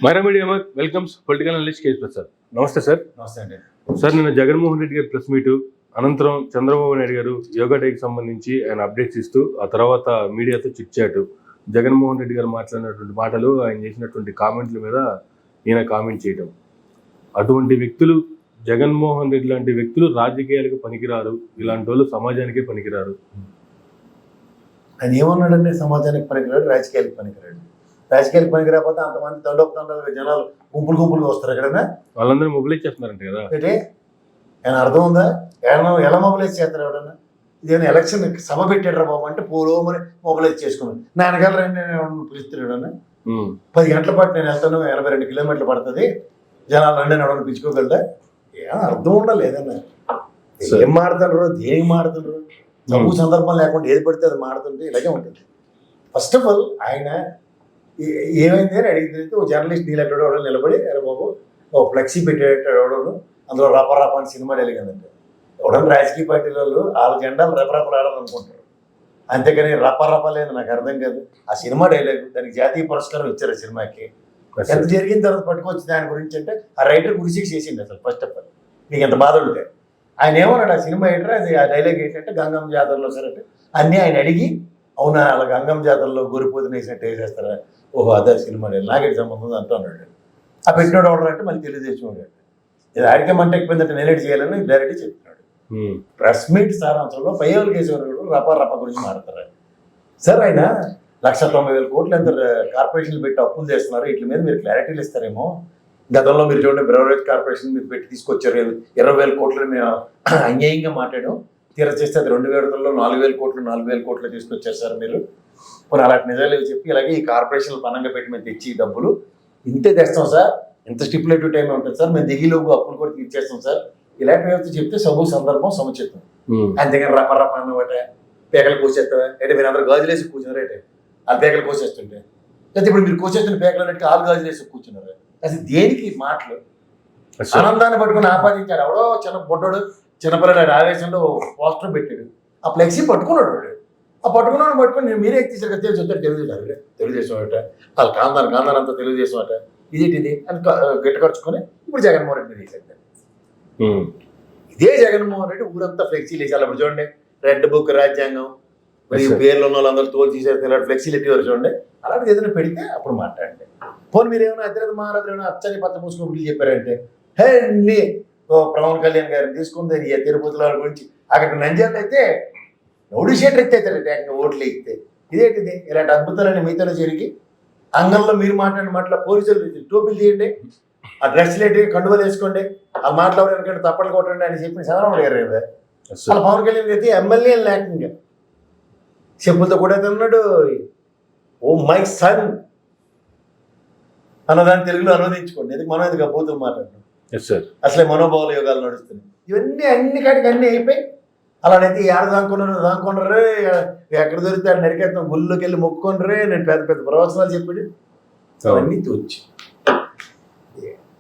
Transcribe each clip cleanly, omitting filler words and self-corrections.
Myra Media welcomes political analyst KS Prasad. నమస్తే sir. నమస్తే అండి. సార్, నిన్న జగన్మోహన్ రెడ్డి గారి ప్రెస్ మీటు అనంతరం చంద్రబాబు నాయుడు గారు యోగా డేకి సంబంధించి ఆయన అప్డేట్స్ ఇస్తూ ఆ తర్వాత మీడియాతో చిట్ చాట్, జగన్మోహన్ రెడ్డి గారు మాట్లాడినటువంటి మాటలు, ఆయన చేసినటువంటి కామెంట్ల మీద ఈయన కామెంట్ చేయడం, అటువంటి వ్యక్తులు జగన్మోహన్ రెడ్డి లాంటి వ్యక్తులు రాజకీయాలకు పనికిరారు, ఇలాంటి వాళ్ళు సమాజానికే పనికిరారు. ఆయన ఏమన్నాడండి? సమాజానికి పనికిరాడు, రాజకీయాలకు పనికిరాడు. రాజకీయాలకు పనికిరాకపోతే అంతమంది తండోపతండాలుగా జనాలు గుంపులుగా వస్తారు ఎక్కడైనా. వాళ్ళందరూ మొబిలైజ్ చేస్తున్నారంట కదా. అంటే ఆయన అర్థం ఉందా? ఎలా మొబిలైజ్ చేస్తారు ఎవడన్నా? ఇదేమైనా ఎలక్షన్ సభ పెట్టాడు బాబు అంటే పూర్వమని మొబిలైజ్ చేసుకున్నాను. నా వెనకాల రండి పిలుస్తున్నాడు. 10 గంటల పాటు నేను వెళ్తాను, 82 కిలోమీటర్లు పడుతుంది, జనాలు రండి ఎవడన్నా పిలుచుకోగలరా? ఏమో అర్థం ఉండాలి. ఏదన్నా ఏం మాడుతుండ్రు, దేనికి మాడుతుండ్రు? చదువు సందర్భం లేకుండా ఏది పడితే అది మాడుతుంటే ఇలాగే ఉంటుంది. ఫస్ట్ ఆఫ్ ఆల్ ఆయన ఏమైంది అని అడిగితే ఓ జర్నలిస్ట్ నీళ్ళెక్కడో ఎవడో నిలబడి, అరే బాబు ఓ ఫ్లెక్సీ పెట్టేటాడు ఎవడో, అందులో రప అని సినిమా డైలాగ్. ఎవడన్నా రాజకీయ పార్టీల వాళ్ళు వాళ్ళ జెండాలు రపరపలు ఆడాలనుకుంటారు, అంతేకాని రప లేదు. నాకు అర్థం కాదు ఆ సినిమా డైలాగ్. దానికి జాతీయ పురస్కారం ఇచ్చారు ఆ సినిమాకి. ఎంత జరిగిన తర్వాత పట్టుకొచ్చి దాని గురించి అంటే ఆ రైటర్ గురించి చేసింది అసలు. ఫస్ట్ ఆఫ్ ఆల్ మీకు ఎంత బాధ ఉంటే ఆయన ఏమన్నాడు? ఆ సినిమా ఏంటంటే అది ఆ డైలాగ్ ఏంటంటే గంగమ్మ జాతరలో సరే అన్నీ ఆయన అడిగి, అవునా అలా గంగమ్మ జాతరలో గొరిపోతుని వేసినట్టు వేసేస్తారా? ఓహో అదే సినిమా నాకేటి సంబంధం అంటూ అన్నాడు. ఆ పెట్టినోడు ఆర్డర్ అంటే మళ్ళీ తెలుగుదేశం వాడు. ఇది ఆడికేమంటే ఎక్కువైందంటే నేనేటి చేయాలని డైరెక్ట్ చెప్తున్నాడు. ప్రెస్ మీట్ సారాంశంలో పయ్యోలు కేసేవారు రప గురించి మాట్లాడతారు. సార్ ఆయన 1,90,000 కోట్లు ఎంత కార్పొరేషన్లు పెట్టి అప్పులు చేస్తున్నారు, వీటి మీద మీరు క్లారిటీలు ఇస్తారేమో. గతంలో మీరు చూడండి, బ్రెవరేజ్ కార్పొరేషన్ మీరు పెట్టి తీసుకొచ్చారు, 20,000 కోట్లు మేము అన్యాయంగా మాట్లాడాం, తీర చేస్తే అది 2000లో 4,000 కోట్లు 4,000 కోట్లు తీసుకొచ్చారు సార్ మీరు. కొన్ని అలాంటి నిజాలు చెప్పి ఇలాగే ఈ కార్పొరేషన్లు పనంగా పెట్టి మేము తెచ్చి డబ్బులు ఇంతే తెస్తాం సార్, ఇంత స్టిపులేటివ్ టైం ఉంటుంది సార్, మేము దిగిలోపు అప్పులు కూడా తీర్చేస్తాం సార్, ఇలాంటి వ్యక్తి చెప్తే సబు సందర్భం సముచితం. అంతేగాని రప అన్నమాట పేకలు కోసేస్తావా అంటే మీరు అందరూ గాజులేసి కూర్చున్నారు అంటే వాళ్ళు పేకలు కోసేస్తుంటే, అయితే ఇప్పుడు మీరు కోసేస్తున్న పేకలు అన్నట్టు వాళ్ళు గాజులేసి కూర్చున్నారు. అసలు దేనికి మాటలు? ఆనందాన్ని పట్టుకుని ఆపాదించాడు. ఎవడో చిన్న బొడ్డోడు చిన్నపిల్లడు ఆవేశంలో పోస్టర్ పెట్టాడు, ఆ ఫ్లెక్సీ పట్టుకున్నాడు వాడు. ఆ పట్టుకున్నాడు పట్టుకుని మీరే ఎక్కించారు కదా, చెప్తాడు తెలుగుదేశం అట, వాళ్ళు కాందాన్ అంతా తెలుగుదేశం అట, ఇదేంటిది అని గట్టికరుచుకొని ఇప్పుడు జగన్మోహన్ రెడ్డి తీసేది. ఇదే జగన్మోహన్ రెడ్డి ఊరంతా ఫ్లెక్సీలు వేసాలి. అప్పుడు చూడండి, రెడ్ బుక్ రాజ్యాంగం మరి పేర్లు ఉన్న వాళ్ళందరూ తోలు తీసేస్తే ఫ్లెక్సీలు ఎట్టేవారు చూడండి. అలాంటిది ఏదైనా పెడితే అప్పుడు మాట్లాడండి. పోనీ మీరు ఏమైనా అతిరేక మహారాజు ఏమైనా అచ్చని పచ్చ మూసుకొని బిల్లు చెప్పారంటే, హే నీ పవన్ కళ్యాణ్ గారిని తీసుకుంది తిరుపతిలో గురించి అక్కడ నంజాలు అయితే ఒడిషేటర్ ఎత్తేతారు ఓట్లు ఎక్కితే. ఇదేంటిది? ఇలాంటి అద్భుతాలని మీతో జరిగి అంగంలో మీరు మాట్లాడిన మాటల పోలీసులు టోపీలు తీయండి, ఆ డ్రెస్సులు ఏంటి కండువలు వేసుకోండి, ఆ మాట్లాడడానికి తప్పట్లు కొట్టండి అని చెప్పి చంద్రబాబు గారు కదా. అలా పవన్ కళ్యాణ్ అయితే ఎమ్మెల్యే లేకుండా చెప్పులతో కూడా ఉన్నాడు. ఓ మై సన్ అన్నదాన్ని తెలుగులో అనువదించుకోండి. ఎందుకు మనం ఎందుకు బూతులు మాట్లాడడం? అసలే మనోభావాల యోగాలు నడుస్తున్నాయి. ఇవన్నీ అన్ని కాటికి అన్నీ అయిపోయి అలానైతే ఏడ దానుకున్నారు ఎక్కడ దొరికితే నరికేస్తాం, గుళ్ళోకి వెళ్ళి మొక్కుకొనరే, నేను పెద్ద పెద్ద ప్రవచనాలు చెప్పాడు. అవన్నీ తోచి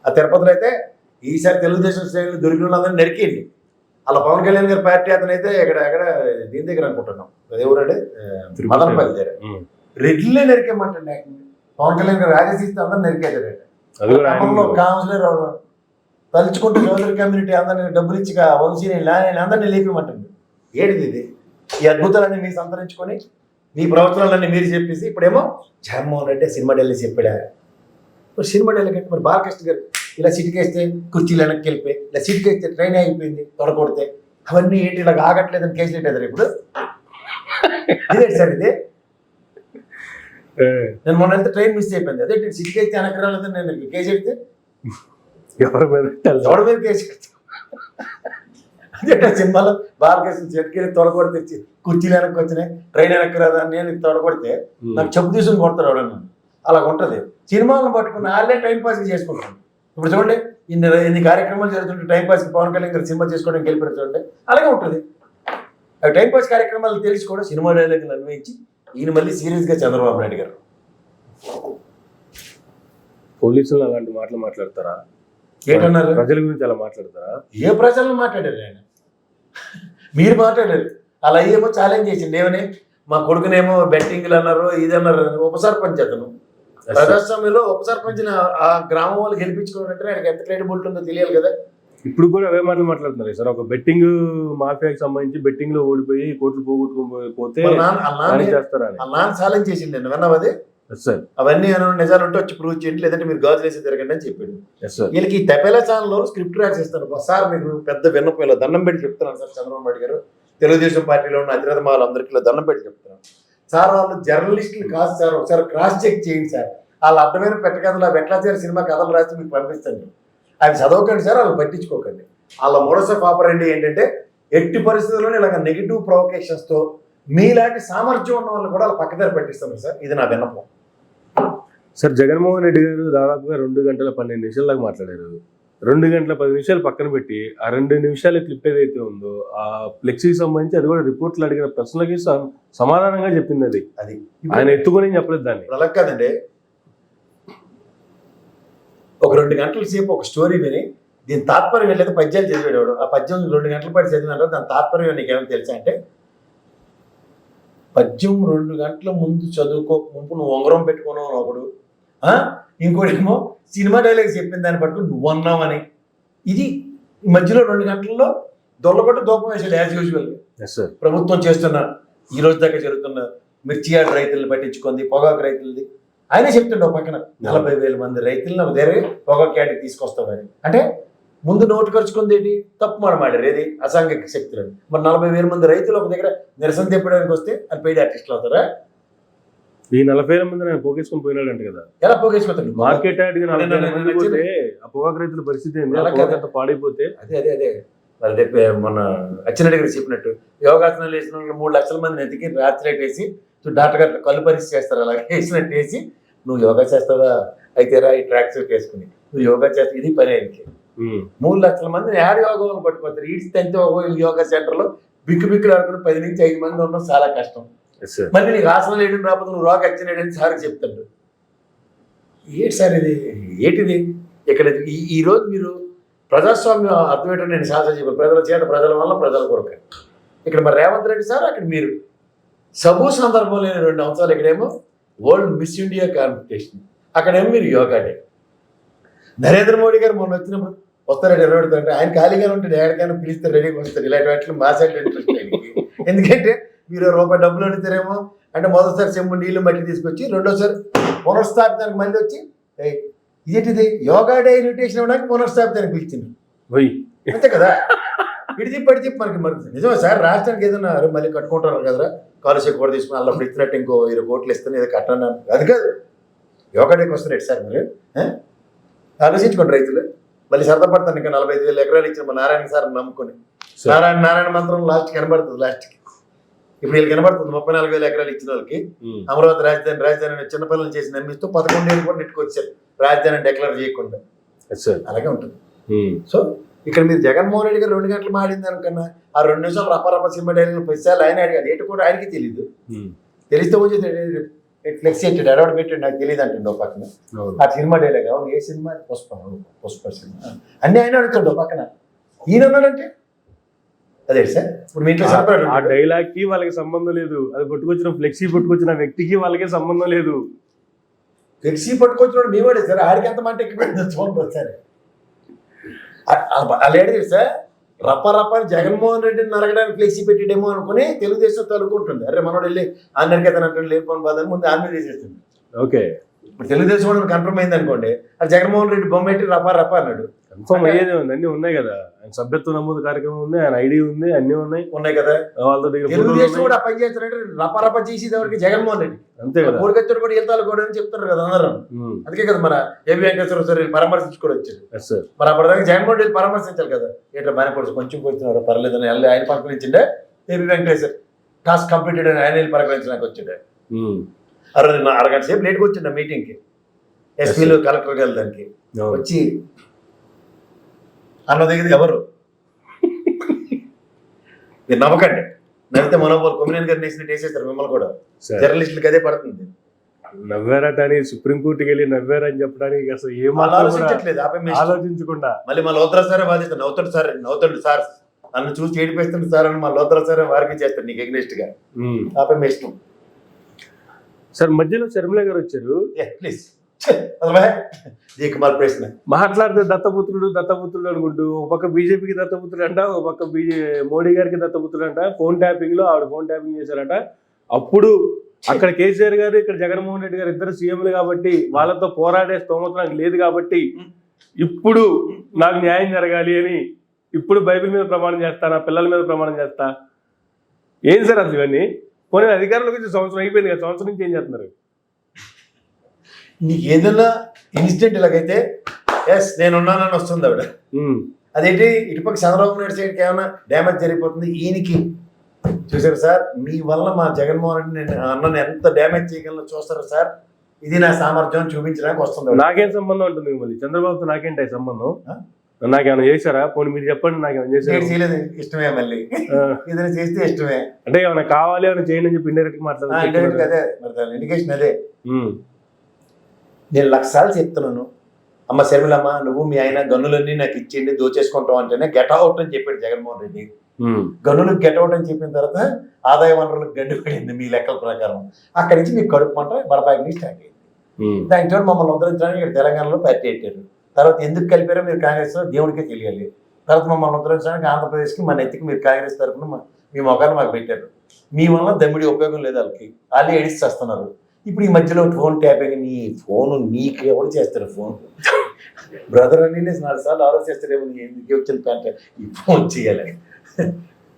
ఆ తిరుపతిలో అయితే ఈసారి తెలుగుదేశం శ్రేణులు దొరికిన వాళ్ళందరినీ నరికేయండి. అలా పవన్ కళ్యాణ్ గారి పార్టీ అతనైతే ఎక్కడ దీని దగ్గర అనుకుంటున్నాం, ఎవరంటే మదనపల్లి దగ్గర రెడ్లే నరికేమంటండి. పవన్ కళ్యాణ్ గారు రాజశీస్తే అందరూ నరికేదాడు. కౌన్సిలర్ తలుచుకుంటూ చౌదరి కమ్యూనిటీ అందరినీ డబ్బులు ఇచ్చి వంశీని అందరినీ లేపేమంటుంది. ఏడిది ఇది? ఈ అద్భుతాలన్నీ మీరు సంతరించుకొని మీ ప్రవచనాలన్నీ మీరు చెప్పేసి ఇప్పుడేమో జగన్మోహన్ రెడ్డి సినిమా డైలాగ్ చెప్పాడా? సినిమా డైలాగ్ అంటే మరి బాలకృష్ణ గారు ఇలా సిటికేస్తే కుర్చీలు వెనక్కి వెళ్ళిపోయి, ఇలా సిటికేస్తే ట్రైన్ అయిపోయింది తొడకొడితే, అవన్నీ ఏంటి ఇలా ఆగట్లేదని కేసులు పెట్టేదారు ఇప్పుడు. ఇదే సార్ ఇది. నేను మొన్న వెళ్తే ట్రైన్ మిస్ అయిపోయింది. అదే సిటికేస్తే వెనక్కి రాలేదని నేను కేసు పెడితే ఎవరి మీద కేసు పెడతాను. అదే సినిమాలో బాలకృష్ణ చెట్టుకెళ్ళి తొడగొడితే కుర్చీలు వెనక్కి వచ్చినాయి, ట్రైన్ వెనక్కి రాదా అని నేను తొడగొడితే నాకు చెప్పు తీసుకుని కొడతాడు ఎవడన్నా. అలా ఉంటుంది. సినిమాలను పట్టుకుని వాళ్ళే టైం పాస్ చేసుకుంటాను. ఇప్పుడు చూడండి, ఇన్ని కార్యక్రమాలు జరుగుతుంటే టైం పాస్కి పవన్ కళ్యాణ్ గారు సినిమా చేసుకోవడానికి వెళ్ళిపోయి చూడండి, అలాగే ఉంటుంది. ఆ టైం పాస్ కార్యక్రమాలు తెలిసి కూడా సినిమా డైలాగులు అన్వయించి ఈయన మళ్ళీ సీరియస్గా చంద్రబాబు నాయుడు గారు పోలీసులు అలాంటి మాటలు మాట్లాడతారా? ఏంటన్నారు? ప్రజల గురించి అలా మాట్లాడతారా? ఏ ప్రజలను మాట్లాడారు ఆయన? మీరు మాట్లాడారు. అలా ఏమో ఛాలెంజ్ చేసింది. ఏమని? మా కొడుకునేమో బెట్టింగ్లు అన్నారు, ఇది అన్నారు. ఉప సర్పంచ్ అతను ప్రజాస్వామ్యంలో ఉప సర్పంచ్ ఆ గ్రామం వాళ్ళు గెలిపించుకోవాలంటే ఆయనకి ఎంత క్రెడిబిలిటీ ఉందో తెలియాలి కదా. ఇప్పుడు కూడా అవే మాటలు మాట్లాడుతున్నారు సార్. ఒక బెట్టింగ్ మాఫియాకి సంబంధించి బెట్టింగ్ లో ఓడిపోయి కోట్లు పోగొట్టుకోపోతే చేస్తారా నాన్న ఛాలెంజ్ చేసిండి నేను విన్నావు అది. సార్ అవన్నీ నిజాలు ఉంటే వచ్చి ప్రూవ్ చేయండి, లేదంటే మీరు గాజులు వేసి తిరగండి అని చెప్పాడు. వీళ్ళకి ఈ తపేలా ఛానల్లో స్క్రిప్ట్ రాసి ఇస్తారు సార్. మీకు పెద్ద విన్నపం దండం పెట్టి చెప్తున్నాను సార్. చంద్రబాబు నాయుడు గారు తెలుగుదేశం పార్టీలో ఉన్న అధినేత వాళ్ళందరికీ దండం పెట్టి చెప్తున్నాను సార్. వాళ్ళు జర్నలిస్టులు కాదు సార్, ఒకసారి క్రాస్ చెక్ చేయండి సార్. వాళ్ళు అడ్డమైన పెట్టకథలు వెట్లాచారి సినిమా కథలు రాసి మీకు పంపిస్తాను. అవి చదవకండి సార్, అవి పట్టించుకోకండి. వాళ్ళ మోడస్ ఆఫ్ ఆపరెండి ఏంటంటే ఎట్టి పరిస్థితుల్లోనే ఇలాగ నెగిటివ్ ప్రొవకేషన్స్తో మీలాంటి సామర్థ్యం ఉన్న వాళ్ళు కూడా వాళ్ళ పక్కదారి పట్టిస్తారు సార్. ఇది నా విన్నపం సార్. జగన్మోహన్ రెడ్డి గారు దాదాపుగా 2 గంటల 12 నిమిషాల దాకా మాట్లాడారు. 2 గంటల 10 నిమిషాలు పక్కన పెట్టి ఆ 2 నిమిషాల క్లిప్ ఏదైతే ఉందో ఆ ఫ్లెక్సీకి సంబంధించి అది కూడా రిపోర్ట్లు అడిగిన ప్రశ్నలకి సమాధానంగా చెప్పింది. అది ఆయన ఎత్తుకొని చెప్పలేదు దాన్ని. అలా కాదండి, ఒక 2 గంటల సేపు ఒక స్టోరీ విని దీని తాత్పర్యం వెళ్ళేది పద్యాలు చదివేవాడు. ఆ పద్యం 2 గంటల పాటు చదివినాడు. దాని తాత్పర్యం నీకేమైనా తెలుసా అంటే, పద్యం 2 గంటల ముందు చదువుకోక ముందు నువ్వు ఉంగరం పెట్టుకున్నావు ఒకడు, ఇంకోటేమో సినిమా డైలాగ్స్ చెప్పిన దాన్ని పట్టుకుని నువ్వు అన్నావని. ఇది మధ్యలో 2 గంటల్లో దొల్లబట్టు దూపం వేసాడు యాజ్ యూజువల్. ప్రభుత్వం చేస్తున్న ఈ రోజు దాకా జరుగుతున్న మిర్చి యార్డ్ రైతులను పట్టించుకుంది, పొగాకు రైతులది ఆయనే చెప్తుండే. పక్కన 40,000 మంది రైతులను దగ్గర పొగాకు యార్డ్కి తీసుకొస్తామని. అంటే ముందు నోటు ఖర్చుకుంది ఏంటి, తప్పు మాట్లాడారు. ఏది అసాంఘిక శక్తులని. మరి 40,000 మంది రైతులు ఒక దగ్గర నిరసన తెప్పడానికి వస్తే అది పెయిడ్ ఆర్టిస్టులు అవుతారా? ఈ 40,000 మంది ఆయన పోగేసుకొని పోయినాడంట కదా. ఎలా పోగేసుకుంటాడు? మార్కెట్ యార్డ్కి ఆ పొగాకు రైతుల పరిస్థితి ఏంటి, పాడైపోతే అదే అదే అదే మరి మన అచ్చెన్నాయుడు గారు చెప్పినట్టు యోగాసనాలు వేసిన 3 లక్షల మందిని ఎతికి రాత్రి వేసి డాక్టర్ గారు కళ్ళు పరీక్ష చేస్తారు. అలాగే వేసినట్టు వేసి నువ్వు యోగా చేస్తావా అయితే రా ఈ ట్రాక్ సూట్ వేసుకుని నువ్వు యోగా చేస్తావు. ఇది పని ఆయనకి. 3 లక్షల మందిని యాడ్ యోగా పట్టుకోతారు. ఈడ్స్ అంతే యోగా సెంటర్లో బిక్కులు ఆడుకుని 10 నుంచి 5 మంది ఉండడం చాలా కష్టం. మళ్ళీ నీకు ఆసనాలు వేయడం రాకపోతే నువ్వు రోగ అచ్చినాడని సార్ చెప్తాడు. ఏంటి సార్ ఇది, ఏంటిది? ఇక్కడ ఈ రోజు మీరు ప్రజాస్వామ్యం అర్థం ఏంటో నేను శాసన చెప్పాను. ప్రజల చేత, ప్రజల వల్ల, ప్రజల కొరకు. ఇక్కడ మరి రేవంత్ రెడ్డి సార్, అక్కడ మీరు సబూ సందర్భం లేని 2 అంశాలు. ఇక్కడేమో వరల్డ్ మిస్ ఇండియా కాంపిటీషన్, అక్కడేమో మీరు యోగా డే. నరేంద్ర మోడీ గారు మొన్న వచ్చినప్పుడు వస్తారంటే 20 అంటే ఆయన ఖాళీగానే ఉంటాడు, ఎక్కడికైనా పిలిస్తే రెడీగా వస్తారు. ఇలాంటి వాటిలో మా సైడ్ ఇంట్రెస్ట్ ఆయనకి. ఎందుకంటే మీరు రూపాయి డబ్బులు అడుగుతారేమో అంటే మొదటిసారి చెంబు నీళ్లు మట్టి తీసుకొచ్చి, రెండోసారి పునఃస్థాపితానికి మళ్ళీ వచ్చి ఇదేంటిది యోగా డే ఇన్విటేషన్ ఇవ్వడానికి పునఃస్థాపితానికి పిలిచింది. అంతే కదా, పడితే మనకి నిజమే సార్. రాష్ట్రానికి ఏదన్నా మళ్ళీ కట్టుకుంటున్నారు కదా, కాలుష్యం కూడా తీసుకుని అలా ఇచ్చినట్టు ఇంకో 20 కోట్లు ఇస్తాను ఏదో కట్టండి. అది కాదు, యోగా డేకి వస్తున్నారు సార్. మీరు ఆలోచించుకోండి. రైతులు మళ్ళీ సరదా పడతాను. ఇంకా 45,000 ఎకరాలు ఇచ్చిన మా నారాయణ సార్ నమ్ముకొని నారాయణ మంత్రం లాస్ట్ కనబడుతుంది. లాస్ట్కి ఇప్పుడు వీళ్ళు కనబడుతుంది 34,000 ఎకరాలు ఇచ్చిన వాళ్ళకి. అమరావతి రాజధాని చిన్నపిల్లలు చేసి నమ్మిస్తూ 11 ఏళ్ళు కూడా నెట్టుకొచ్చారు రాజధాని డిక్లేర్ చేయకుండా. అలాగే ఉంటుంది. సో ఇక్కడ మీరు జగన్మోహన్ రెడ్డి గారు 2 గంటలు మాడింది అనుకన్నా ఆ 2 నిమిషాలు రప్ప సినిమా డైలాగ్ 10 సార్లు ఆయన అడిగారు. ఏంటి కూడా ఆయనకి తెలియదు. తెలిస్తే వచ్చి ఫ్లెక్స్ పెట్టాడు, అడవాడు పెట్టాడు, నాకు తెలియదు అంటుండే ఒక పక్కన. ఆ సినిమా డైలాగ్ అవును ఏ సినిమా, పుష్ప సినిమా అన్ని ఆయన అడుగుతాడు ఒక పక్కన. ఈయన ఉన్నాడంటే అదే సార్. ఇప్పుడు మీ ఇంట్లో ఆ డైలాగ్ కి వాళ్ళకి సంబంధం లేదు, అది పట్టుకొచ్చిన ఫ్లెక్సీ పట్టుకొచ్చిన వ్యక్తికి వాళ్ళకి సంబంధం లేదు. ఫ్లెక్సీ పట్టుకొచ్చినాడు మేవాడే సార్. ఆడికి ఎంత మాట ఎక్కి పెట్టి చూడండి సార్. అలా ఏడు సార్ రప్ప జగన్మోహన్ రెడ్డిని నరగడానికి ఫ్లెక్సీ పెట్టిడేమో అనుకుని తెలుగుదేశం తలుకుంటుంది. అరే మనోడు వెళ్ళి ఆంధ్రకి అతను లేకపోని బాధని ముందు ఆంధ్ర చేసేస్తుంది. ఓకే, ఇప్పుడు తెలుగుదేశం వాడు కన్ఫర్మ్ అయింది అనుకోండి, అది జగన్మోహన్ రెడ్డి బొమ్మ పెట్టి రప్ప అన్నాడు. కన్ఫర్మ్ అయ్యేది ఉంది, అన్ని ఉన్నాయి కదా. ఆయన సభ్యత్వ నమోదు కార్యక్రమం ఉంది, ఆయన ఐడి ఉంది, అన్ని ఉన్నాయి కదా. వాళ్ళ దగ్గర తెలుగుదేశం కూడా పని చేస్తారంటే రప్ప చేసేది ఎవరికి జగన్మోహన్ రెడ్డి. అంతే కదా. కోరికత్తూరు కూడా వెళ్తారు కూడా అని చెప్తున్నారు కదా అందరూ. అందుకే కదా మన ఏవి వెంకటేశ్వర సార్ పరామర్శించి కూడా వచ్చారు. మరి అప్పటిదాకా జగన్మోహన్ రెడ్డి పరామర్శించాలి కదా. ఏంటో మన కూడా కొంచెం కూర్చున్నారు పర్లేదని ఆయన పలకరించిండే. ఏవి వెంకటేశ్వర్ టాస్క్ కంప్లీటెడ్ అని ఆయన పలకరించడానికి వచ్చిండే. అరగంట సేపు లేట్గా వచ్చిండ మీటింగ్కి. ఎస్పీలు కలెక్టర్ గారు దానికి వచ్చి అన్న దగ్గర ఎవరు మీరు నమ్మకండి. నవ్వితే మనోబోలు కొమ్మినేని గారిని వేసినట్టు వేసేస్తారు మిమ్మల్ని కూడా. జర్నలిస్టులకి అదే పడుతుంది. నవ్వారట అని సుప్రీంకోర్టుకి వెళ్ళి నవ్వారని చెప్పడానికి అసలు ఏం ఆలోచించట్లేదు. ఆలోచించకుండా మళ్ళీ మా లోత్రా సారే బాధ్యత. నవ్వుతాడు సార్, నన్ను చూసి ఏడిపేస్తుంది సార్ అని మా లోత్రా సారే వారికి చేస్తాడు నీకు ఎగ్నెస్ట్ గా. ఆపే ఇష్టం సార్. మధ్యలో శర్మిల గారు వచ్చారు. ప్లీజ్ కుమార్ ప్రశ్న మాట్లాడితే దత్తపుత్రుడు అనుకుంటూ ఒక పక్క బీజేపీకి దత్తపుత్రుడు అంట, ఒక పక్క మోడీ గారికి దత్తపుత్రుడు అంట. ఫోన్ ట్యాపింగ్ లో ఆవిడ ఫోన్ ట్యాపింగ్ చేశారట. అప్పుడు అక్కడ కేసీఆర్ గారు, ఇక్కడ జగన్మోహన్ రెడ్డి గారు ఇద్దరు సీఎంలు కాబట్టి వాళ్ళతో పోరాడే స్తోమత నాకు లేదు కాబట్టి ఇప్పుడు నాకు న్యాయం జరగాలి అని ఇప్పుడు బైబిల్ మీద ప్రమాణం చేస్తా, నా పిల్లల మీద ప్రమాణం చేస్తా. ఏం సార్ అసలు ఇవన్నీ? పోనీ అధికారంలోకి వచ్చి సంవత్సరం అయిపోయింది కదా, సంవత్సరం నుంచి ఏం చేస్తున్నారు? నీకు ఏదైనా ఇన్సిడెంట్ ఇలాగైతే ఎస్ నేనున్నానని వస్తుంది ఆవిడ. అదేంటి ఇటుపక్క చంద్రబాబు నాయుడు సైడ్కి ఏమైనా డ్యామేజ్ జరిగిపోతుంది, ఈయనకి చూసారు సార్ మీ వల్ల మా జగన్మోహన్ రెడ్డి నేను అన్నని ఎంత డ్యామేజ్ చేయగలను చూస్తారు సార్, ఇది నా సామర్థ్యం చూపించడానికి వస్తుంది. నాకేం సంబంధం ఉంటుంది మళ్ళీ చంద్రబాబుతో? నాకేంటి సంబంధం? నాకేమైనా చేశారా? పోనీ మీరు చెప్పండి, నాకేమైనా చేశారు? చేయలేదు, ఇష్టమే. మళ్ళీ ఏదైనా చేస్తే ఇష్టమే అంటే ఏమైనా కావాలి ఏమైనా చేయండి అని చెప్పి ఇండైరెక్ట్ మాట్లాడారు. అదే మరి దాని ఇండికేషన్ అదే. నేను 1,00,000 సార్లు చెప్తున్నాను, అమ్మ శర్మిలమ్మ నువ్వు మీ ఆయన గన్నులన్నీ నాకు ఇచ్చేయండి దోచేసుకుంటాం అంటేనే గెట్ అవుట్ అని చెప్పాడు జగన్మోహన్ రెడ్డి. గన్నులకు గెట్ అవుట్ అని చెప్పిన తర్వాత ఆదాయ వనరులకు గండి పడింది మీ లెక్కల ప్రకారం. అక్కడి నుంచి మీకు కడుపు మంట బడపాకి స్టార్ట్ అయింది. దాంతో మమ్మల్ని ఉద్ధరించడానికి ఇక్కడ తెలంగాణలో పార్టీ పెట్టారు. తర్వాత ఎందుకు కలిపారో మీరు కాంగ్రెస్లో దేవుడికే తెలియాలి. తర్వాత మమ్మల్ని ఉద్ధరించడానికి ఆంధ్రప్రదేశ్కి మన ఎత్తికి మీరు కాంగ్రెస్ తరఫున మీ మొఖాన్ని మాకు పెట్టారు. మీ వల్ల దమ్మిడి ఉపయోగం లేదు వాళ్ళకి, వాళ్ళు ఎడిట్ చేస్తున్నారు. ఇప్పుడు ఈ మధ్యలో ఫోన్ ట్యాపింగ్, నీ ఫోను నీకు ఎవరు చేస్తారు? ఫోన్ బ్రదర్ అని 4 సార్లు ఆలోచిస్తారేమో ఎందుకు వచ్చిన ప్యాంట్ ఈ ఫోన్ చేయాలని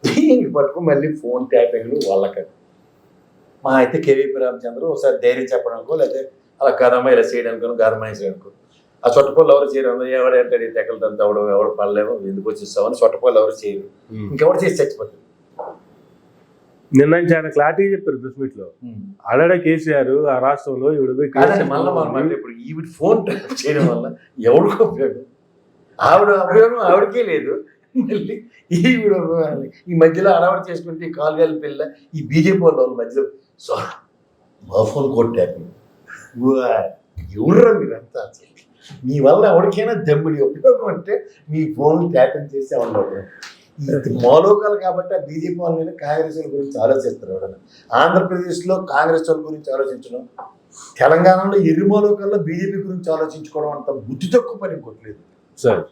దీనికి పట్టుకు మళ్ళీ ఫోన్ ట్యాపింగ్లు వాళ్ళకి. మా అయితే కేవీపీ రామచంద్ర ఒకసారి ధైర్యం చెప్పడానికో లేకపోతే అలా కదమ్మ ఇలా చేయడానికో గారమాయించడానికో ఆ చొట్టపోళ్ళు ఎవరు చేయడం, ఎవడంటే తెక్కలతో అవడం ఎవరు పడలేమో ఎందుకు వచ్చేస్తామని చొట్టపోళ్ళు ఎవరు చేయరు, ఇంకెవరు చేసి చచ్చిపోతుంది. నిన్న చాలా క్లారిటీ చెప్పారు ప్రెస్ మీట్ లో. ఆల్రెడీ కేసీఆర్ ఆ రాష్ట్రంలో ఇప్పుడు ఈవిడ ఫోన్ చేయడం వల్ల ఎవరికో ఉపయోగం, ఆవిడ ఉపయోగం ఆవిడకే లేదు. మళ్ళీ ఈవిడ ఈ మధ్యలో అలవాటు చేసుకుంటే ఈ కాలుగాల పిల్ల ఈ బీజేపీ వాళ్ళ మధ్యలో మా ఫోన్ కొట్టారు. ఎవరు మీరంతా మీ వల్ల ఎవరికైనా దమ్మిడి ఉపయోగం అంటే మీ ఫోన్ ట్యాపింగ్ చేసి ఉండవు. ఇది మాలోకాలు కాబట్టి ఆ బీజేపీ వాళ్ళ మీద కాంగ్రెస్ వాళ్ళ గురించి ఆలోచిస్తారు. ఎవరైనా ఆంధ్రప్రదేశ్లో కాంగ్రెస్ వాళ్ళ గురించి ఆలోచించడం, తెలంగాణలో ఎర్రిమాలోకాల్లో బీజేపీ గురించి ఆలోచించుకోవడం అంత బుద్ధి తక్కువ పని ఇంకోట్లేదు సార్.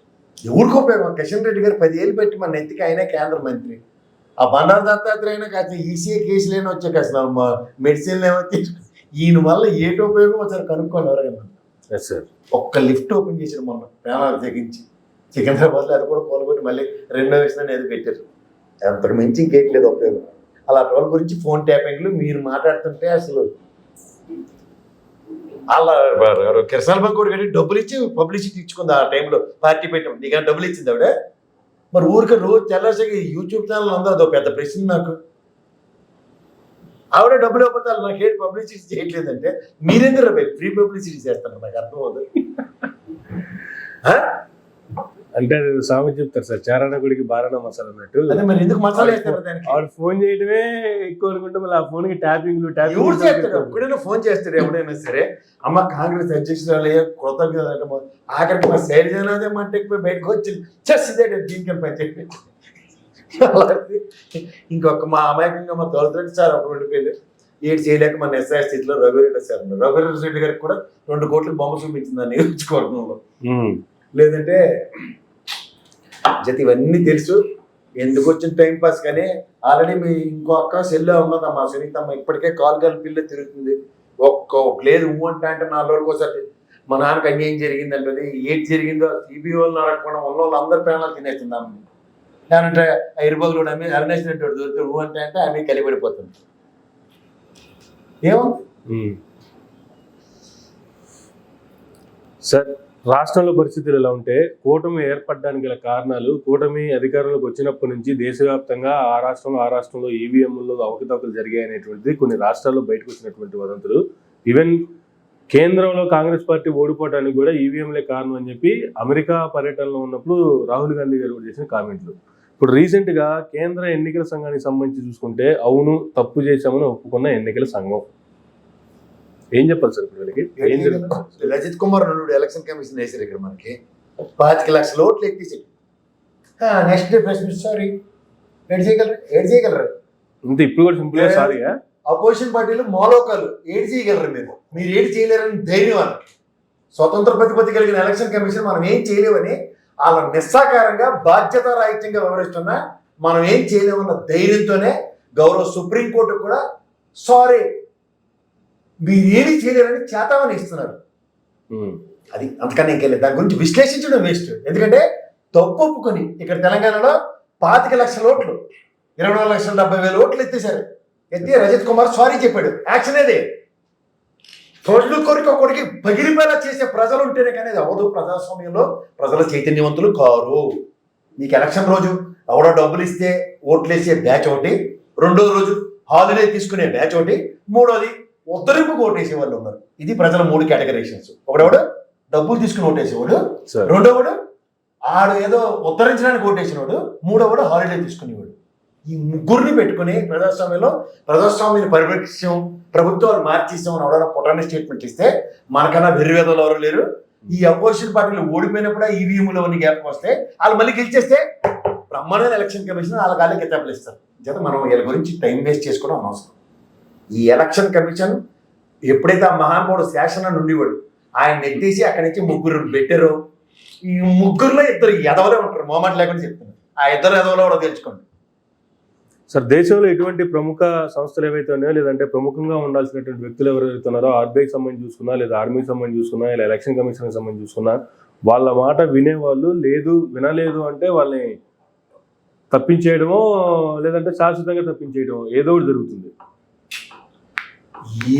ఎవరికో ఉపయోగం. కిషన్ రెడ్డి గారు 10 ఏళ్ళు పెట్టి మన ఎత్తికి ఆయనే కేంద్ర మంత్రి. ఆ బండారు దత్తాత్రేయ కాస్త ఈసీఏ కేసులేని వచ్చే కాస్త మెడిసిన్లు ఏమో ఈయన వల్ల ఏటి ఉపయోగం ఒకసారి కనుక్కోండి ఎవరైనా. ఒక్క లిఫ్ట్ ఓపెన్ చేసిన మొన్న ప్రాణాలు తెగించి సికింద్రాబాద్లో అది కూడా కోలుగొట్టి మళ్ళీ 2వ విషయాన్ని ఏదో పెట్టారు. అంతకు మించి ఇంకేట్లేదు ఉపయోగం. అలా వాళ్ళ గురించి ఫోన్ ట్యాపింగ్లు మీరు మాట్లాడుతుంటే అసలు అలా కిరసాల బంక్ కూడా కట్టి డబ్బులు ఇచ్చి పబ్లిసిటీ ఇచ్చుకుంది. ఆ టైంలో పార్టీ పెట్టాం నీకు డబ్బులు ఇచ్చింది ఆవిడ. మరి ఊరికి రోజు తెల్లారికి యూట్యూబ్ ఛానల్ ఉందో అదో పెద్ద ప్రశ్న నాకు. ఆవిడ డబ్బులు ఇవ్వకపోతే నాకు ఏంటి పబ్లిసిటీ చేయట్లేదంటే మీరెందుకు ఫ్రీ పబ్లిసిటీ చేస్తారు నాకు అర్థం అవుతుంది. అంటే సామెత చెప్తారు సార్, చారణ గుడికి బారణ మసాలా అన్నట్టు. అదే మరి ఎందుకు మసాలా వేస్తారు దానికి? ఆవిడ ఫోన్ చేయడమే ఎక్కువ అనుకుంటే మళ్ళీ ఆ ఫోన్ కి ట్యాపింగ్లు ఎవరు చేస్తాడు? ఎప్పుడైనా ఫోన్ చేస్తాడు ఎవడైనా సరే. అమ్మ కాంగ్రెస్ అధ్యక్షురాలు కృతజ్ఞత అంటే ఆఖరికి మా శైలజనాదే మంటకి బయటకు వచ్చి చేస్తే దీనికి పని చెప్పి అలాంటి ఇంకొక మా అమాయకంగా మా తొలరెడ్డి సార్ ఒక 2 పేర్లు ఏడు చేయలేక మన ఎస్ఐ స్థితిలో రఘురెడ్డి సార్ ఉన్నారు. రఘురెడ్డి రెడ్డి గారికి కూడా 2 కోట్లు బొమ్మ చూపించింది నియోజకవర్గంలో. లేదంటే జత ఇవన్నీ తెలుసు ఎందుకు వచ్చిన టైం పాస్. కానీ ఆల్రెడీ మీ ఇంకో అక్క సెల్లో ఉన్నదమ్మా సునీతమ్మ, ఇప్పటికే కాలుగాల పిల్ల తిరుగుతుంది. లేదు అంటే 4 రోజులకు ఒకసారి మా నాన్నకి అన్యాయం జరిగింది అంటది. ఏది జరిగిందో సిబిఐ వాళ్ళు అడగకుండా ఉన్న వాళ్ళు అందరి ప్రాణాలు తినేస్తున్నాము. లేదంటే ఐరుబాగులు అమ్మి అరుణేశ్వర రెడ్డి దొరికితే అంటే ఆమె కలిపడిపోతుంది. ఏమో సార్ రాష్ట్రంలో పరిస్థితులు ఎలా ఉంటే కూటమి ఏర్పడడానికి గల కారణాలు, కూటమి అధికారంలోకి వచ్చినప్పటి నుంచి దేశవ్యాప్తంగా ఆ రాష్ట్రంలో ఈవీఎంలో అవకతవకలు జరిగాయి అనేటువంటిది కొన్ని రాష్ట్రాల్లో బయటకు వచ్చినటువంటి వదంతులు. ఈవెన్ కేంద్రంలో కాంగ్రెస్ పార్టీ ఓడిపోవడానికి కూడా ఈవీఎంలే కారణం అని చెప్పి అమెరికా పర్యటనలో ఉన్నప్పుడు రాహుల్ గాంధీ గారు కూడా చేసిన కామెంట్లు. ఇప్పుడు రీసెంట్ గా కేంద్ర ఎన్నికల సంఘానికి సంబంధించి చూసుకుంటే అవును తప్పు చేశామని ఒప్పుకున్న ఎన్నికల సంఘం ఏం చెప్పాలి సార్? ఇప్పుడు రజిత్ కుమార్ నుండి ఎలక్షన్ కమిషన్ వేసారు ఇక్కడ మనకి 25 లక్షల ఓట్లు ఎక్కించారు. Next day press meet sorry ఏడు చేయగలరు ఇంత ఇప్పుడు కూడా సింపుల్ సారీగా అపోజిషన్ పార్టీలు మోలోకాలు ఏడు చేయగలరు. మీరు ఏడు చేయలేరని ధైర్యం స్వతంత్ర ప్రతిపత్తి కలిగిన ఎలక్షన్ కమిషన్ మనం ఏం చేయలేమని వాళ్ళ నిస్సాకారంగా బాధ్యత రాహిత్యంగా వ్యవహరిస్తున్నా మనం ఏం చేయలేమన్న ధైర్యంతోనే గౌరవ సుప్రీంకోర్టు కూడా సారీ మీరు ఏమీ చేయలేరని చేతామని ఇస్తున్నారు. అది అంతకన్నా ఇంకెళ్ళి దాని గురించి విశ్లేషించడం వేస్ట్. ఎందుకంటే తప్పు ఒప్పుకొని ఇక్కడ తెలంగాణలో 25 లక్షల ఓట్లు 24,70,000 ఓట్లు ఎత్తేసారు. ఎత్తి రజత్ కుమార్ సారీ చెప్పాడు. యాక్షన్ ఏది తొళ్ళు కొరికి ఒకటికి పగిలిపోయేలా చేసే ప్రజలు ఉంటేనే కానీ అది అవ్వదు. ప్రజాస్వామ్యంలో ప్రజల చైతన్యవంతులు కారు. నీకు ఎలక్షన్ రోజు ఎవడో డబ్బులు ఇస్తే ఓట్లేసే బ్యాచ్ ఒకటి, రెండో రోజు హాలిడే తీసుకునే బ్యాచ్ ఒకటి, మూడోది ఉద్ధరింపుకు ఓటేసే వాళ్ళు ఉన్నారు. ఇది ప్రజల 3 కేటగరైజేషన్స్. ఒకడెవడు డబ్బులు తీసుకుని ఓటేసేవాడు, రెండోవాడు ఆడు ఏదో ఉద్ధరించడానికి ఓటేసినవాడు, మూడోవాడు హాలిడే తీసుకునేవాడు. ఈ ముగ్గురిని పెట్టుకుని ప్రజాస్వామ్యాన్ని పరిరక్షించాం, ప్రభుత్వాలు మార్చేసాం అని ఎవరైనా పొటాని స్టేట్మెంట్ ఇస్తే మనకన్నా వెర్రివేదలు ఎవరు లేరు. ఈ అపోజిషన్ పార్టీలు ఓడిపోయినప్పుడు ఈవీఎంలో అన్ని గ్యాప్ వస్తే వాళ్ళు మళ్ళీ గెలిచేస్తే బ్రహ్మాండమైన ఎలక్షన్ కమిషన్ వాళ్ళ కాళ్ళకి కితాబులు ఇస్తారు. చేత మనం వీళ్ళ గురించి టైం వేస్ట్ చేసుకోవడం అనవసరం. ఈ ఎలక్షన్ కమిషన్ ఎప్పుడైతే ఆ మహానుభావుడు శాసన నుండివాడు ఆయన నెట్టేసి అక్కడి నుంచి ముగ్గురు పెట్టారు. ఈ ముగ్గురులో 2 ఎదవలే ఉంటారు. మొహమాట లేకుండా చెప్తున్నారు. ఆ 2 ఎదవలో కూడా తెలుసుకోండి సార్. దేశంలో ఎటువంటి ప్రముఖ సంస్థలు ఏవైతే ఉన్నాయో, లేదంటే ప్రముఖంగా ఉండాల్సినటువంటి వ్యక్తులు ఎవరైతే ఉన్నారో, ఆర్బీఐకి సంబంధించి చూసుకున్నా, లేదా ఆర్మీకి సంబంధించి చూసుకున్నా, ఇలా ఎలక్షన్ కమిషన్కి సంబంధించి చూసుకున్నా, వాళ్ళ మాట వినేవాళ్ళు వినలేదు అంటే వాళ్ళని తప్పించేయడమో లేదంటే శాశ్వతంగా తప్పించేయడమో ఏదో ఒకటి జరుగుతుంది.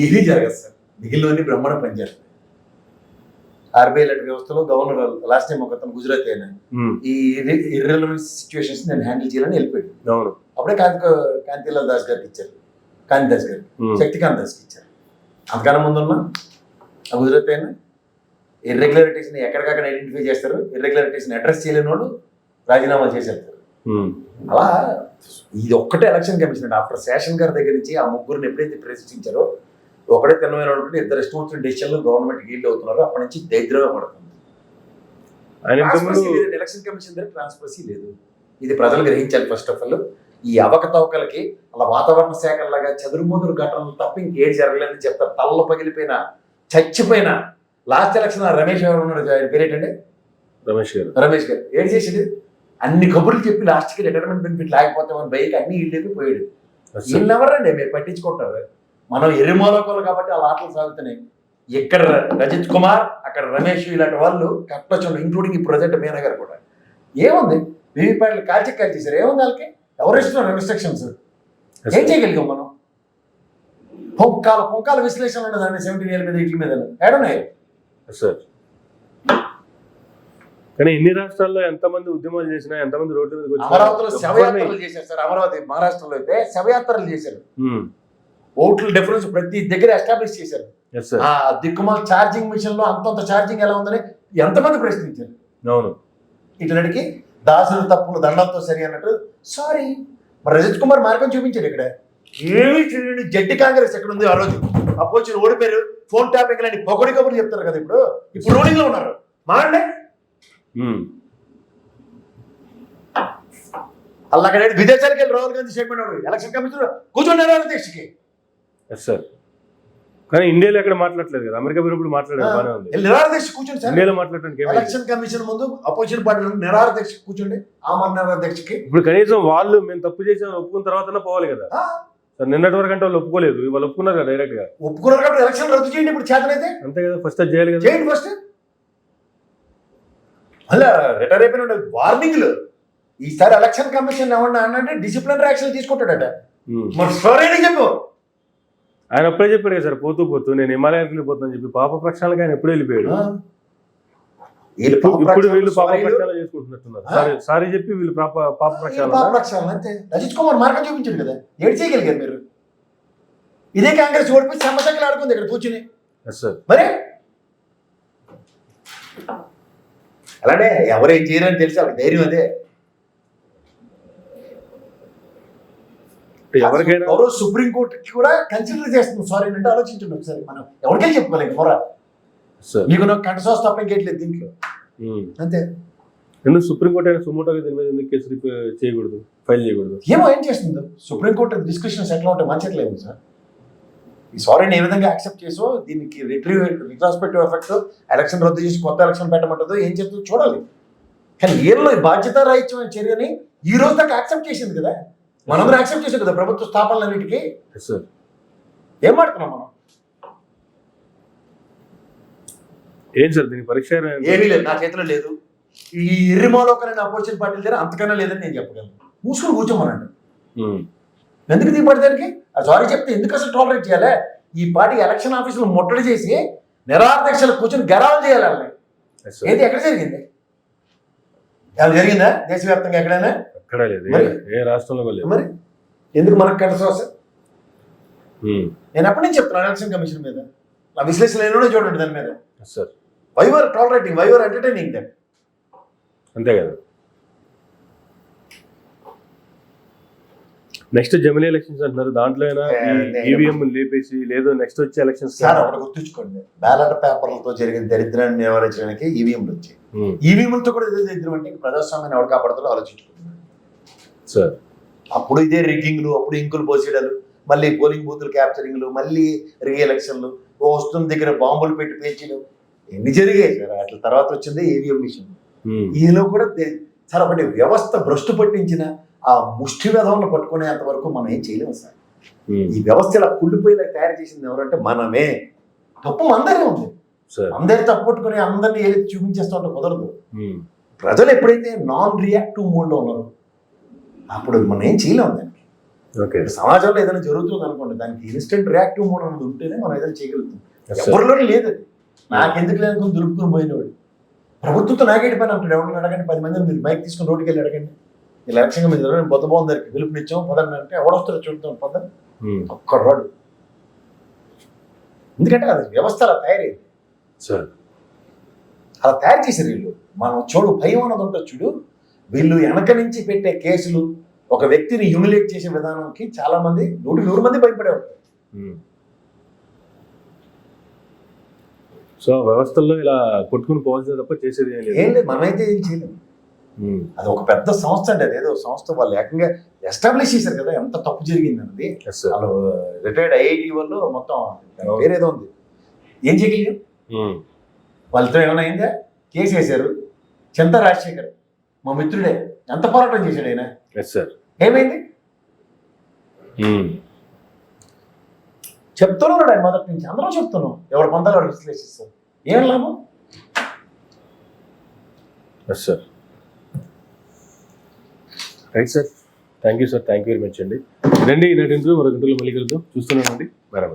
ఏది జరగదు సార్. మిగిలినవన్నీ బ్రహ్మాండం పనిచేస్తాయి. ఆర్బీఐ లాంటి వ్యవస్థలో గవర్నర్ లాస్ట్ టైం ఒక గుజరాత్ అయినా ఈ ఇర్రెలవెంట్ సిచ్యువేషన్స్ నేను హ్యాండిల్ చేయాలని వెళ్ళిపోయాడు. అవును. అప్పుడే కాంతిలాల్ దాస్ గారికి ఇచ్చారు, కాంతి దాస్ గారికి, శక్తికాంత్ దాస్కి ఇచ్చారు. అంతకన్నా ముందున్న ఆ గుజరాత్ అయినా ఇర్రెగ్యులారిటీస్ని ఎక్కడికక్కడ ఐడెంటిఫై చేస్తారు. ఇర్రెగ్యులారిటీస్ని అడ్రస్ చేయలేని వాళ్ళు రాజీనామా చేసేస్తారు. అలా ఇది ఒక్కటే ఎలక్షన్ కమిషన్. ఆఫ్టర్ శేషన్ గారి దగ్గర నుంచి ఆ ముగ్గురిని ఎప్పుడైతే ప్రశ్నించారో ఒకటే తెల్లమైన 2 రెస్పాన్సిబుల్ డెసిషన్లు గవర్నమెంట్ గీల్డ్ అవుతున్నారు. అప్పటి నుంచి దరిద్రంగా పడుతుంది. ఎలక్షన్ కమిషన్ దగ్గర ట్రాన్స్పరసీ లేదు. ఇది ప్రజలు గ్రహించాలి. ఫస్ట్ ఆఫ్ ఆల్ ఈ అవకతవకలకి అలా వాతావరణ శాఖలాగా చెదురుమూదురు ఘటనలు తప్ప ఇంకేది జరగలేదని చెప్తారు. తల్ల పగిలిపోయిన చచ్చిపోయిన లాస్ట్ ఎలక్షన్ రమేష్ గారు ఉన్నాడు. ఆయన పేరేటండి రమేష్ గారు. ఏం చేసిండు? అన్ని కబుర్లు చెప్పి లాస్ట్కి రిటైర్మెంట్ బెనిఫిట్ లేకపోతామని బైక్ అన్ని ఇళ్ళకి పోయాడు. వీళ్ళెవరండి మీరు పట్టించుకుంటారు? మనం ఎర్రిమోలకోలు కాబట్టి ఆ ఆటలు సాగుతున్నాయి. ఇక్కడ రజిత్ కుమార్, అక్కడ రమేష్, ఇలాంటి వాళ్ళు కట్టొచ్చు. ఇంక్లూడింగ్ ఈ ప్రొజెక్ట్ మీనా గారు కూడా. ఏముంది వీవీప్యాట్లు కాల్చేసారు. ఏముంది వాళ్ళకి? ఎవరు ఇస్తున్నారు ఇన్స్ట్రక్షన్స్? ఏం చేయగలిగాం మనం? పొంకాల విశ్లేషణ ఉండదండి 17 ఏళ్ళ మీద వీటి మీద ఏడున్నాయి సార్. కానీ ఇన్ని రాష్ట్రాల్లో ఎంతమంది ఉద్యమాలు చేసినా, ఎంతమంది రోడ్ల మీద అమరావతిలో శవయాత్రలు చేశారు సార్. అమరావతి మహారాష్ట్రలో అయితే శవయాత్రలు చేశారు. ఓట్ల డిఫరెన్స్ ప్రతి దగ్గర ఎస్టాబ్లిష్ చేశారు. ఆ దిక్కుమాల ఛార్జింగ్ మిషన్ లో అంతంత ఛార్జింగ్ ఎలా ఉందని ఎంతమంది ప్రశ్నించారు. అవును. ఇటునడికి దాసులు తప్పులు దండంతో సరి అన్నట్టు సారీ. మరి రజత్ కుమార్ మార్గం చూపించాడు. ఇక్కడ ఏమీ చేయలేని జడ్డి కాంగ్రెస్ ఎక్కడ ఉంది? ఆ రోజు అపోజిషన్ ఓడిపోయారు. ఫోన్ ట్యాపింగ్ లాంటి పొగడి కబుర్లు చెప్తారు కదా. ఇప్పుడు రూలింగ్ లో ఉన్నారు. మాండే అక్కడ విదేశాలకు వెళ్ళి Rahul Gandhi statement election commission కూర్చొని దీక్షకి. సార్ కానీ ఇండియాలో ఎక్కడ మాట్లాడలేదు కదా. అమెరికా పోయినప్పుడు మాట్లాడారు. నిరాహార దీక్ష కూర్చోండి సార్. ఇండియాలో మాట్లాడడానికి ఎలక్షన్ కమిషన్ ముందు అపోజిషన్ పార్టీ నిరాహార దీక్ష కూర్చోండి. ఆ నిరాహార దీక్షకి ఇప్పుడు కనీసం వాళ్ళు మేము తప్పు చేసామని ఒప్పుకున్న తర్వాత పోవాలి కదా సార్. నిన్నటి వరకు అంటే వాళ్ళు ఒప్పుకోలేదు. వాళ్ళు ఒప్పుకున్నారు కదా డైరెక్ట్ గా. ఒప్పుకున్నారు కాబట్టి ఎలక్షన్ రద్దు చేయండి. ఇప్పుడు చేతనైతే అంతే కదా. ఫస్ట్ అది చేయాలి కదా. చేయండి ఫస్ట్. అలా రిటైర్ అయిపోయిన వార్నింగ్లు. ఈసారి ఎలక్షన్ కమిషన్ ఏమన్నా అంటే డిసిప్లినరీ యాక్షన్ తీసుకుంటాడట. మరి సరైన చెప్పు. ఆయన అప్పుడే చెప్పాడు కదా సార్, పోతూ నేను హిమాలయానికి వెళ్ళిపోతానని చెప్పి పాప ప్రక్షాళనకి ఆయన ఎప్పుడు వెళ్ళిపోయాడు. ఇప్పుడు వీళ్ళు పాప ప్రక్షాళన చేసుకుంటున్నట్టున్నారు. సారీ చెప్పి వీళ్ళు పాప ప్రక్షాళన అంతే. రజిత్ కుమార్ మార్గం చూపించాడు కదా. ఏడు చేయగలిగారు మీరు. ఇదే కాంగ్రెస్ ఓడిపోయి సమ్మసంఖ్యలు ఆడుకుంది ఇక్కడ కూర్చుని. మరి అలానే ఎవరేం చేయరని తెలిసి వాళ్ళకి ధైర్యం అదే. ఎవరికైనా ఎవరో సుప్రీంకోర్టుకి కూడా కన్సిడర్ చేస్తుంది. సారీ అంటే ఆలోచించండి ఒకసారి. మనం ఎవరికైనా చెప్పుకోలేదు మొర. మీకు నాకు కంటసోస్ తప్ప ఇంకేట్లేదు దీంట్లో. అంతే. ఎందుకు సుప్రీంకోర్టు అయినా సుమోటోగా దీని మీద ఎందుకు కేసు చేయకూడదు, ఫైల్ చేయకూడదు? ఏమో ఏం చేస్తుందో సుప్రీంకోర్టు డిస్కషన్స్ ఎట్లా ఉంటాయి మంచిట్లేదు సార్. ఈ సారీని ఏ విధంగా యాక్సెప్ట్ చేసో దీనికి రిట్రాస్పెక్టివ్ ఎఫెక్ట్ ఎలక్షన్ రద్దు చేసి కొత్త ఎలక్షన్ పెట్టమంటుందో ఏం చెప్తుందో చూడాలి. కానీ వీళ్ళు ఈ బాధ్యత రాహిత్యమైన చర్యని ఈ రోజు దాకా యాక్సెప్ట్ చేసింది కదా, మనందరం యాక్సెప్ట్ చేసాం కదా ప్రభుత్వ స్థాపనలన్నిటికీ. సార్ ఏం మాడుతున్నాం మనం? ఏం సార్ దీని పరీక్ష ఏమీ లేదు, నా చేతిలో లేదు. ఈ ఎర్రిమాలోకరైన అపోజిషన్ పార్టీల దగ్గర అంతకన్నా లేదని నేను చెప్పగలను. మూసుకొని కూర్చోమనండి. ఎందుకు దిగబడి దానికి ఆ సారీ చెప్తే ఎందుకు అసలు టాలరేట్ చేయాలి? ఈ పార్టీ ఎలక్షన్ ఆఫీసులు ముట్టడి చేసి నిరాధ్యక్షలు కూర్చొని గెరాలు చేయాలి వాళ్ళని. ఏది ఎక్కడ జరిగింది? ఏమైనా జరిగిందా దేశవ్యాప్తంగా ఎక్కడైనా? ఎక్కడ లేదు, ఏ రాష్ట్రంలో లేదు. మరి ఎందుకు మనకు కంటసోస? నేను ఎప్పటి నుంచి చెప్తున్నాను ఎలక్షన్ కమిషన్ మీద, నా విశ్లేషణ ఏమైనా చూడండి దాని మీద. Sir waiver tolerating, waiver entertaining that. అంతే కదా. నెక్స్ట్ జమిలీ ఎలక్షన్స్ అంటున్నారు, దాంట్లో ఈవీఎం లేపేసి లేదు నెక్స్ట్ వచ్చే ఎలక్షన్స్. సార్ ఒకటి గుర్తుంచుకోండి, బ్యాలెట్ పేపర్లతో జరిగిన దరిద్రాన్ని నివారించడానికి ఈవీఎంలు వచ్చాయి. ఈవీఎంలతో కూడా ఇదే దరిద్రం అంటే ప్రజాస్వామ్యాన్ని ఎవరు కాపాడుతారో ఆలోచించుకుంటున్నారు సార్. అప్పుడు ఇదే రిగ్గింగ్లు, అప్పుడు ఇంకులు పోసేయడాలు, మళ్ళీ పోలింగ్ బూతులు క్యాప్చరింగ్లు, మళ్ళీ రీ ఎలక్షన్లు, వస్తున్న దగ్గర బాంబులు పెట్టి పేల్చడం, ఎన్ని జరిగాయి సార్. అట్లా తర్వాత వచ్చింది ఈవీఎం విషయం. ఈలో కూడా సార్ ఒకటి వ్యవస్థ భ్రష్టు పట్టించిన ఆ ముష్టి వ్యధంలో పట్టుకునేంత వరకు మనం ఏం చేయలేము సార్. ఈ వ్యవస్థ ఇలా కుళ్ళిపోయేలా తయారు చేసింది ఎవరంటే మనమే. తప్పు అందరే ఉంది, అందరి తప్పు పట్టుకుని అందరినీ ఏది చూపించేస్తూ ఉంటే కుదరదు. ప్రజలు ఎప్పుడైతే నాన్ రియాక్టివ్ మోడ్లో ఉన్నారో అప్పుడు మనం ఏం చేయలేము దానికి. సమాజంలో ఏదైనా జరుగుతుంది అనుకోండి, దానికి ఇన్స్టెంట్ రియాక్టివ్ మోడ్ అనేది ఉంటేనే మనం ఏదైనా చేయగలుగుతాం. ఎవరిలోనే లేదు అది. నాకెందుకు లేదనుకుని దులుపుకుని పోయినవాడు ప్రభుత్వంతో నాకేటి పని అంటాడు. ఎవరిని అడగండి, 10 మందిని మీరు మైక్ తీసుకుని రోడ్డుకి వెళ్ళి అడగండి, ఈ లక్ష్యంగా మీరు బొద్ద బాగుంది దగ్గరికి పిలుపునిచ్చాం పదండి అంటే ఎవడొస్తారో చూద్దాం పదండి, ఒక్కడు రాడు. ఎందుకంటే అది వ్యవస్థ అలా తయారైంది సార్. అలా తయారు చేశారు వీళ్ళు. మనం చూడు భయం అన్నది ఉంటుంది చూడు, వీళ్ళు వెనక నుంచి పెట్టే కేసులు ఒక వ్యక్తిని హ్యూమిలేట్ చేసే విధానంకి చాలా మంది 100 మంది భయపడేవారు. సో వ్యవస్థల్లో ఇలా కొట్టుకుని పోవాల్సింది తప్ప చేసేది ఏం లేదు, మనమైతే ఏం చేయలేము. అది ఒక పెద్ద సంస్థ అండి, అదేదో సంస్థ వాళ్ళు ఏకంగా ఎస్టాబ్లిష్ చేశారు కదా, ఎంత తప్పు జరిగింది అన్నది. వాళ్ళు రిటైర్డ్ ఐఐటి వాళ్ళు మొత్తం వేరేదో ఉంది, ఏం చేయగలిగారు? వాళ్ళతో ఏమైనా అయిందా? కేసు వేశారు. చింతా రాజశేఖర్ మా మిత్రుడే, ఎంత పోరాటం చేశాడు ఆయన. ఏమైంది? చెప్తున్నాడు ఆయన మొదటి నుంచి, అందరం చెప్తున్నాం, ఎవరి పొందాలో వాడు విశ్లేషిస్తారు. ఏం లాభం? Right sir, thank you sir, thank you very much అండి. రండి ఈనాటి మరొక గంటలో మళ్ళీ కలుద్దాం. చూస్తున్నానండి మేడం.